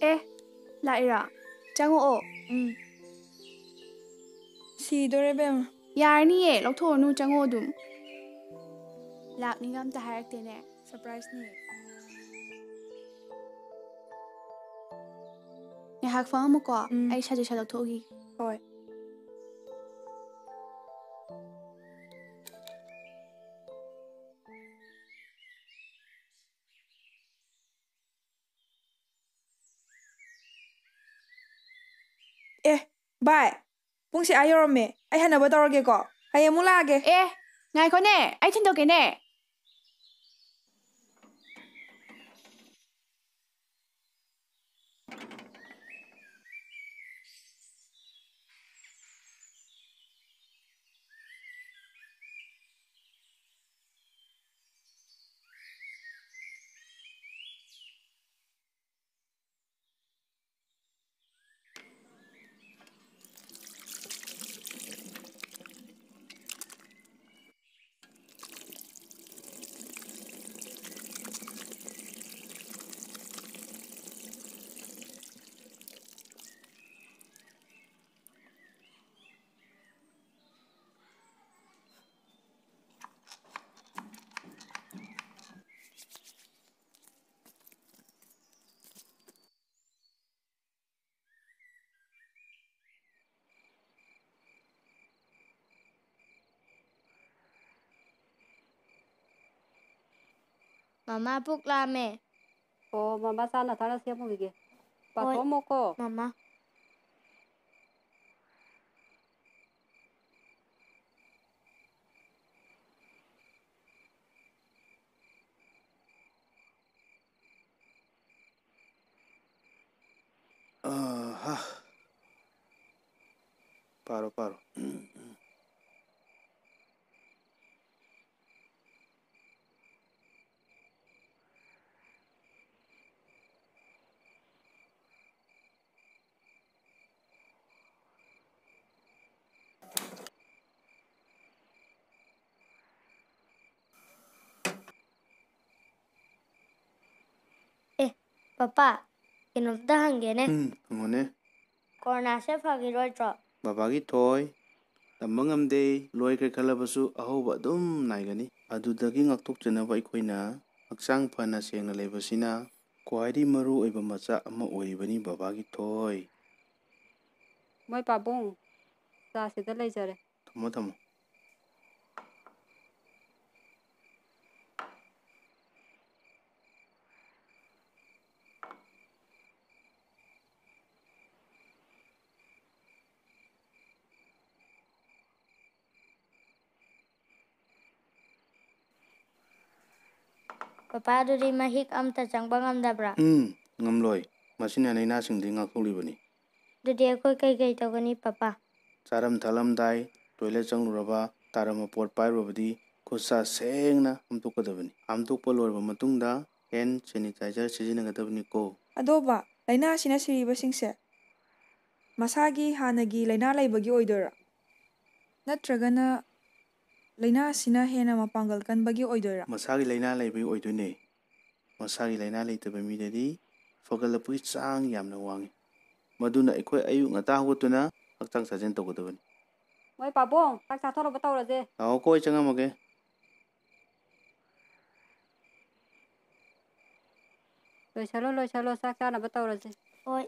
ꯑꯦ ꯂꯥꯛꯏꯔꯥ ꯆꯪꯉꯛꯑꯣ ꯁꯤꯗꯣꯔꯦ ꯕꯦꯝ ꯌꯥꯔꯅꯤꯌꯦ ꯂꯧꯊꯣꯛꯑꯅꯨ ꯆꯪꯉꯛꯑꯣ ꯑꯗꯨꯝ ꯂꯥꯛꯅꯤꯒ ꯑꯝꯇ ꯍꯥꯏꯔꯛꯇꯦꯅꯦ ꯁꯔꯄ꯭ꯔꯥꯏꯖꯅꯤ ꯉꯥꯏꯍꯥꯛ ꯐꯝꯃꯝꯃꯨꯀꯣ ꯑꯩ ꯁꯖꯦꯁꯟ ꯂꯧꯊꯣꯛꯎꯈꯤ ꯍꯣꯏ ꯑꯦ ꯕꯥꯏ ꯄꯨꯡꯁꯦ ꯑꯥ ꯌꯧꯔꯝꯃꯦ ꯑꯩ ꯍꯟꯅꯕ ꯇꯧꯔꯒꯦꯀꯣ ꯍꯌꯦꯡ ꯑꯃꯨꯛ ꯂꯥꯛꯑꯒꯦ ꯑꯦ ꯉꯥꯏꯈꯣꯅꯦ ꯑꯩ ꯊꯤꯟꯗꯣꯛꯀꯦꯅꯦ Mama puk lame. Oh, mama sana thara siap mo gige. Pato mo ko. Mama. Paro. Papa, kinumta hangene. Hangone. Corona se fagirotro. Babagi toy. Tamangamde loikre khalabasu ahoba adum naigani. Adudagi ngakthokjanaba ꯑꯩꯈꯣꯏꯅ ꯍꯛꯆꯥꯡ ꯐꯅ ꯁꯦꯡꯅ ꯂꯩꯕꯁꯤꯅ ꯈ꯭ꯋꯥꯏꯗꯒꯤ ꯃꯔꯨ ꯑꯣꯏꯕ ꯃꯆꯥꯛ ꯑꯃ ꯑꯣꯏꯔꯤꯕꯅꯤ ꯕꯕꯥꯒꯤ ꯊꯣꯏ. Moy pabong. Sa sida leijare. Thamo. Papa duri mahik amta changbang amdabra. Ngamloi. Masina lainasingdi ngaktholibani. Dudi akoi kai tawgani papa. Charam thalamdai toilet changluraba tarama pot pairobadi khutsa sengna amtokadabani. Amtokpa loiraba matungda hand sanitizer sijinagadabani ko. ꯑꯗꯣꯕ ꯂꯥꯏꯅꯥ ꯑꯁꯤꯅ ꯁꯤꯔꯤꯕꯁꯤꯡꯁꯦ ꯃꯁꯥꯒꯤ ꯍꯥꯟꯅꯒꯤ ꯂꯥꯏꯅꯥ ꯂꯩꯕꯒꯤ ꯑꯣꯏꯗꯣꯏꯔꯥ ꯅꯠꯇ꯭ꯔꯒꯅ ꯂꯥꯏꯅꯥ ꯑꯁꯤꯅ ꯍꯦꯟꯅ ꯃꯄꯥꯡꯒꯜ ꯀꯟꯕꯒꯤ ꯑꯣꯏꯗꯣꯏꯔꯥ Masagi laina laibagi oidone. Masagi laina laitaba midadi fagalapui chang yamna wangi. Maduna aikoi ayu ngata hotuna hakchang sajen togodabani. Moy pabong. Tak chathoro ba tawraje. Aw koi changamage. Loisalo sak chana ba tawraje. Oi.